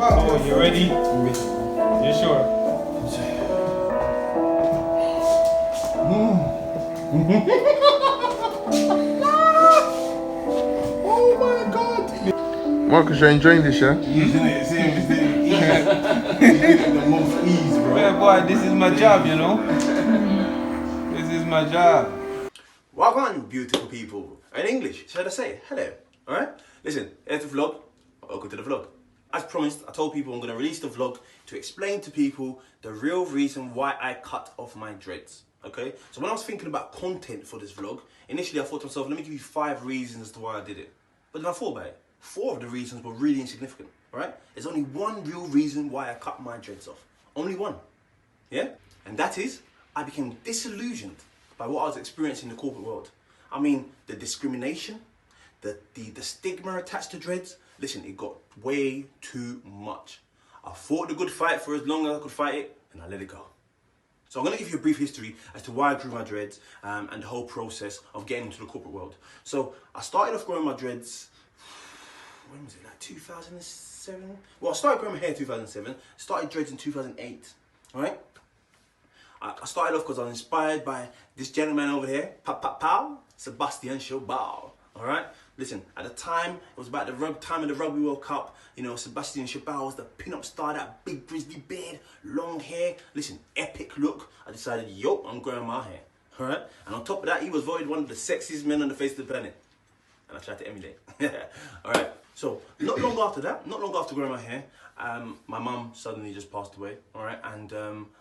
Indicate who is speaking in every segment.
Speaker 1: Oh, you ready?
Speaker 2: I'm ready.
Speaker 1: You sure?
Speaker 2: Oh my God!
Speaker 3: Marcus, you're enjoying this, yeah?
Speaker 2: Isn't it? It's him. He's doing it the most ease, bro.
Speaker 1: Yeah, boy, this is my job, you know? This is my job.
Speaker 4: Welcome, beautiful people. In English, should I say hello? Alright? Listen, here's the vlog. Welcome to the vlog. As promised, I told people I'm going to release the vlog to explain to people the real reason why I cut off my dreads. Okay? So when I was thinking about content for this vlog, initially I thought to myself, let me give you 5 reasons as to why I did it. But then I thought about it. 4 of the reasons were really insignificant. Alright? There's only one real reason why I cut my dreads off. Only one. Yeah? And that is, I became disillusioned by what I was experiencing in the corporate world. I mean, the discrimination, the stigma attached to dreads. Listen, it got way too much. I fought the good fight for as long as I could fight it, and I let it go. So I'm going to give you a brief history as to why I grew my dreads and the whole process of getting into the corporate world. So I started off growing my dreads, when was it, like 2007? Well, I started growing my hair in 2007, started dreads in 2008, all right? I started off because I was inspired by this gentleman over here, Sebastian Chobal. All right, listen. At the time, it was about the time of the Rugby World Cup. You know, Sebastian Chobal was the pin-up star, that big grizzly beard, long hair. Listen, epic look. I decided, yo, I'm growing my hair. All right, and on top of that, he was voted one of the sexiest men on the face of the planet, and I tried to emulate. All right. So not long after that, not long after growing my hair, my mum suddenly just passed away. All right, and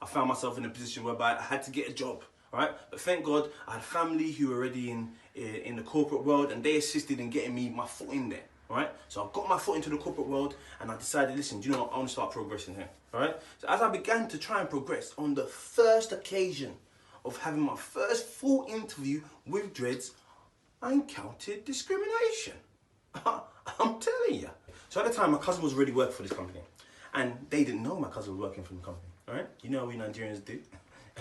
Speaker 4: I found myself in a position whereby I had to get a job. All right, but thank God I had family who were already in the corporate world, and they assisted in getting me my foot in there. All right, so I got my foot into the corporate world, and I decided, listen, do you know what? I want to start progressing here. All right, so as I began to try and progress, on the first occasion of having my first full interview with dreads, I encountered discrimination. I'm telling you. So at the time, my cousin was already working for this company, and they didn't know my cousin was working for the company. All right, you know how we Nigerians do.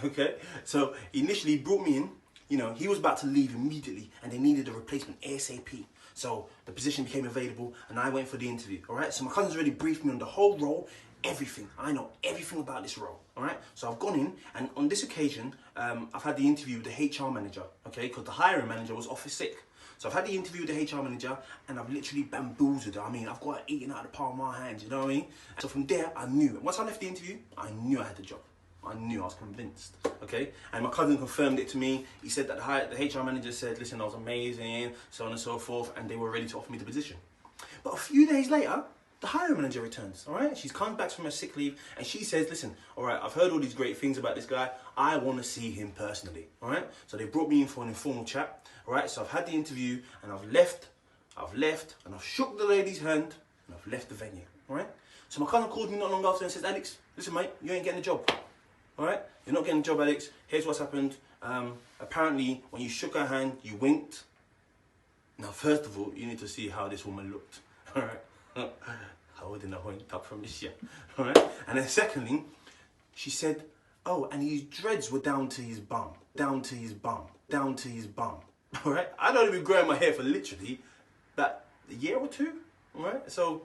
Speaker 4: Okay, so initially he brought me in. You know, he was about to leave immediately, and they needed a replacement ASAP. So the position became available, and I went for the interview. All right, so my cousin's already briefed me on the whole role, everything. I know everything about this role. All right, so I've gone in, and on this occasion, I've had the interview with the HR manager. Okay, because the hiring manager was off sick. So I've had the interview with the HR manager, and I've literally bamboozled her. I mean, I've got her eating out of the palm of my hands, you know what I mean? So from there, I knew. Once I left the interview, I knew I had the job. I knew, I was convinced, okay? And my cousin confirmed it to me. He said that the HR manager said, listen, I was amazing, so on and so forth, and they were ready to offer me the position. But a few days later, the hiring manager returns, all right? She's come back from her sick leave, and she says, listen, all right, I've heard all these great things about this guy. I want to see him personally, all right? So they brought me in for an informal chat, all right? So I've had the interview, and I've left, and I've shook the lady's hand, and I've left the venue, all right? So my cousin called me not long after and says, Alex, listen, mate, you ain't getting the job. All right, you're not getting a job, Alex. Here's what's happened. Apparently, when you shook her hand, you winked. Now, first of all, you need to see how this woman looked. All right, I wouldn't have winked up from this year. All right, and then secondly, she said, "Oh, and his dreads were down to his bum, down to his bum, down to his bum." All right, I'd only been growing my hair for literally about a year or two. All right, so,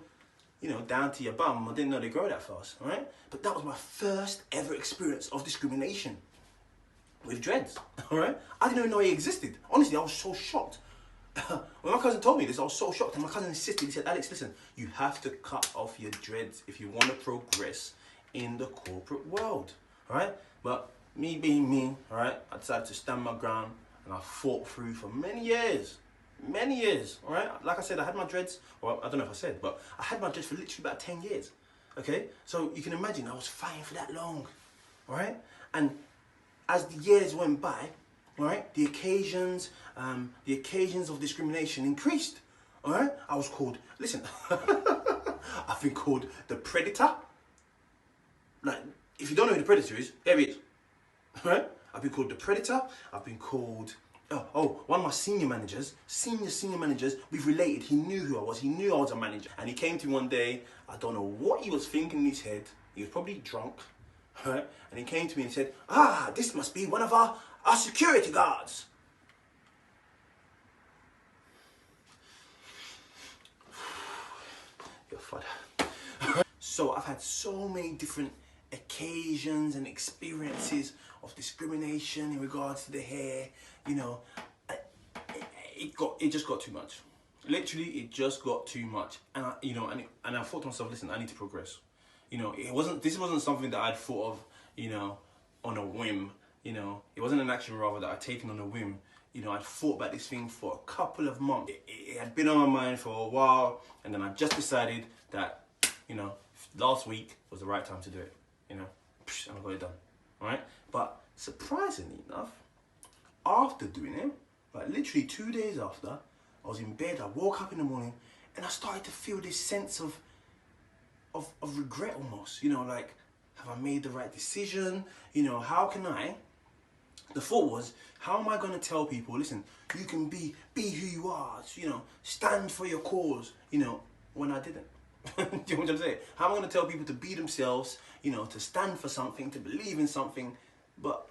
Speaker 4: you know, down to your bum. I didn't know they grow that fast, all right? But that was my first ever experience of discrimination with dreads, all right? I didn't even know it existed. Honestly, I was so shocked. When my cousin told me this, I was so shocked. And my cousin insisted, he said, Alex, listen, you have to cut off your dreads if you want to progress in the corporate world, all right? But me being me, all right, I decided to stand my ground, and I fought through for many years. Many years, all right? Like I said, I had my dreads, well, I don't know if I said, but I had my dreads for literally about 10 years, okay? So you can imagine I was fighting for that long, all right? And as the years went by, all right, the occasions of discrimination increased, all right? I was called, listen, I've been called the predator. Like, if you don't know who the predator is, here he is, all right? I've been called the predator, I've been called... one of my senior managers, we've related. He knew who I was. He knew I was a manager. And he came to me one day. I don't know what he was thinking in his head. He was probably drunk. Right? And he came to me and said, this must be one of our security guards. Your father. So I've had so many different occasions and experiences of discrimination in regards to the hair. You know, it just got too much. Literally, it just got too much. And I thought to myself, listen, I need to progress. You know, this wasn't something that I'd thought of, you know, on a whim. You know, it wasn't an action rather that I'd taken on a whim. You know, I'd thought about this thing for a couple of months. It had been on my mind for a while, and then I just decided that, you know, last week was the right time to do it. You know, and I got it done. All right. But surprisingly enough, after doing it, like literally 2 days after, I was in bed. I woke up in the morning, and I started to feel this sense of regret almost. You know, like, have I made the right decision? You know, how can I? The thought was, how am I going to tell people, listen, you can be who you are, you know, stand for your cause, you know, when I didn't. Do you know what I'm saying? How am I going to tell people to be themselves, you know, to stand for something, to believe in something, but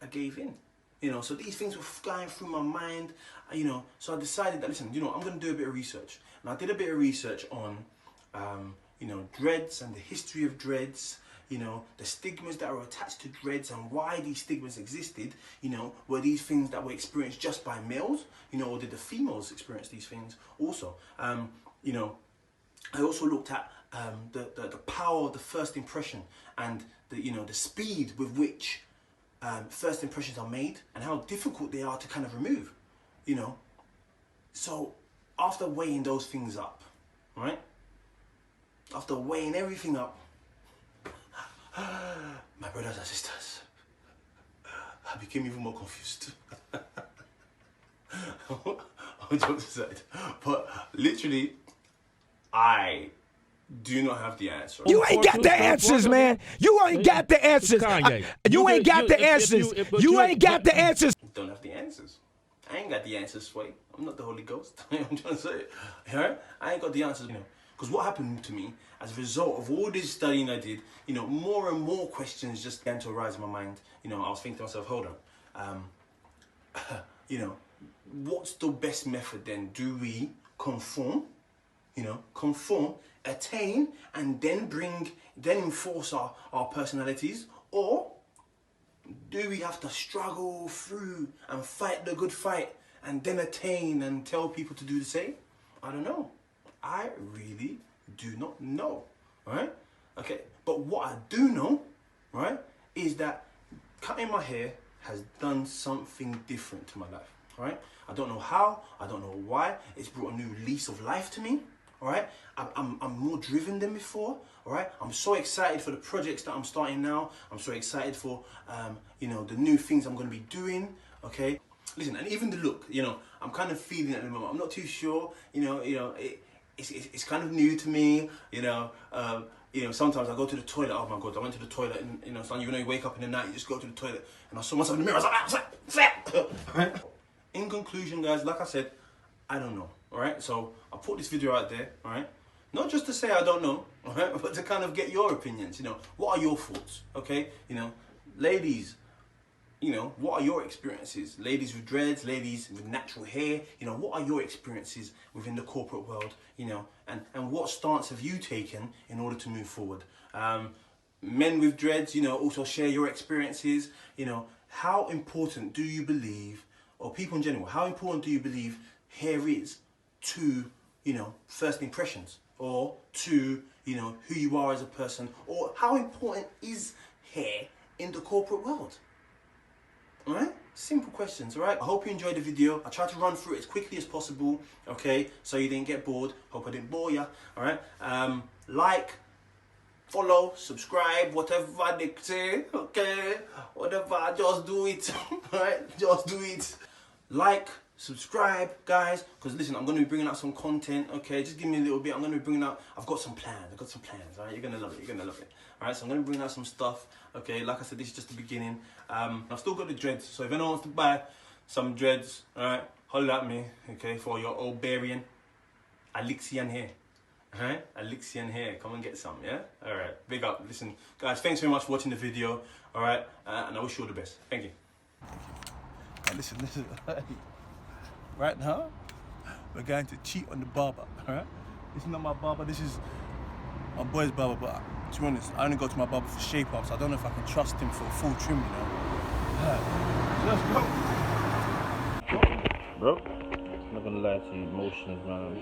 Speaker 4: I gave in, you know? So these things were flying through my mind, you know, so I decided that, listen, you know, I'm going to do a bit of research. And I did a bit of research on, you know, dreads and the history of dreads, you know, the stigmas that are attached to dreads and why these stigmas existed. You know, were these things that were experienced just by males, you know, or did the females experience these things also? You know, I also looked at the power of the first impression and the speed with which first impressions are made and how difficult they are to kind of remove, you know. So after weighing those things up, right? After weighing everything up, my brothers and sisters, I became even more confused. All jokes aside, but literally, I do not have the answer.
Speaker 5: You ain't got the answers, man. You ain't got the answers. You ain't got the answers. You ain't got the answers.
Speaker 4: Don't have the answers. I ain't got the answers, Sway. I'm not the Holy Ghost. I'm trying to say it. Right? I ain't got the answers, you know. Because what happened to me as a result of all this studying I did, you know, more and more questions just began to arise in my mind. You know, I was thinking to myself, hold on, you know, what's the best method then? Do we conform, you know, attain, and then enforce our personalities? Or do we have to struggle through and fight the good fight and then attain and tell people to do the same? I don't know. I really do not know, right? Okay, but what I do know, right, is that cutting my hair has done something different to my life, right? I don't know how, I don't know why. It's brought a new lease of life to me, all right? I'm more driven than before, all right? I'm so excited for the projects that I'm starting now. I'm so excited for, you know, the new things I'm going to be doing, okay? Listen, and even the look, you know, I'm kind of feeling it at the moment. I'm not too sure, you know, it's kind of new to me, you know. You know, sometimes I go to the toilet. Oh my God, I went to the toilet, and you know, you wake up in the night, you just go to the toilet, and I saw myself in the mirror. I was like, in conclusion, guys, like I said, I don't know. All right, so I put this video out there. All right, not just to say I don't know, all right, but to kind of get your opinions. You know, what are your thoughts? Okay, you know, ladies. You know, what are your experiences? Ladies with dreads, ladies with natural hair, you know, what are your experiences within the corporate world, you know, and what stance have you taken in order to move forward? Men with dreads, you know, also share your experiences, you know, how important do you believe, or people in general, how important do you believe hair is to, you know, first impressions, or to, you know, who you are as a person, or how important is hair in the corporate world? Alright? Simple questions, alright? I hope you enjoyed the video. I tried to run through it as quickly as possible, okay? So you didn't get bored. Hope I didn't bore you, alright? Like, follow, subscribe, whatever they say, okay? Whatever, just do it, alright? Just do it. Like, subscribe, guys, because listen, I'm going to be bringing out some content, okay? Just give me a little bit. I'm going to be bringing out, I've got some plans, alright? You're going to love it, alright? So I'm going to bring out some stuff, okay? Like I said, this is just the beginning. I've still got the dreads, so if anyone wants to buy some dreads, alright, holler at me, okay, for your old Barian Alixian hair, alright? Alixian hair, come and get some, yeah? Alright, big up. Listen, guys, thanks very much for watching the video, alright? And I wish you all the best. Thank you.
Speaker 2: Hey, listen. Right now, we're going to cheat on the barber, alright? This is not my barber, this is my boy's barber, but to be honest, I only go to my barber for shape-ups. I don't know if I can trust him for a full trim, you know? Let's go.
Speaker 6: Bro, I'm not gonna lie to you, emotions, man.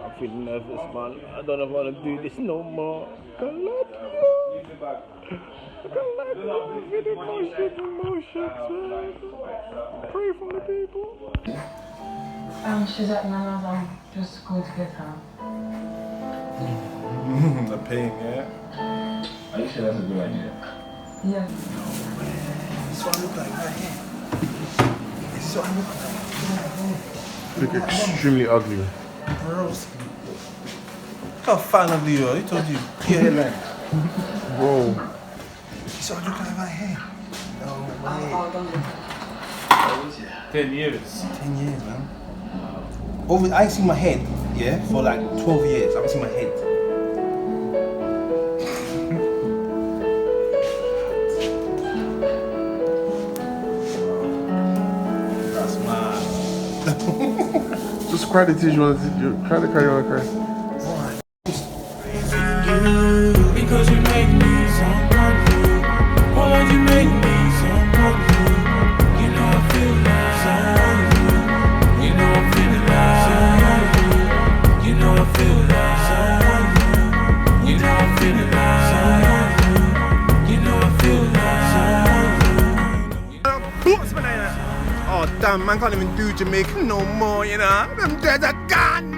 Speaker 6: I'm feeling nervous, man. I don't know if I wanna do this no more. I can't lie to you. I'm feeling emotions, man. Pray for the people.
Speaker 7: She's at Nana's. I'm just going to get her.
Speaker 2: The pain, yeah?
Speaker 8: Are you sure that's a good idea?
Speaker 7: Yeah.
Speaker 2: This is what I look like right here. This is what I look like.
Speaker 3: Look extremely ugly.
Speaker 2: Gross. Look how fat and ugly you are. Who told you? Your hairline.
Speaker 3: Whoa.
Speaker 2: This is what I look like right here. No way.
Speaker 1: 10 years.
Speaker 2: 10 years, man. I ain't seen my head, yeah, for like 12 years. I haven't seen my head. That's mad.
Speaker 3: Just cry the tears you want to cry the cry you want to cry.
Speaker 5: Because you make me someone new. Why would you make me someone new? You know I feel like someone new. You know I'm feeling like someone new. You know I feel like someone new. You know I'm feeling like someone new. You know I feel like someone new.
Speaker 4: Oh damn, man can't even do Jamaican no more, you know? Them dreads are gone.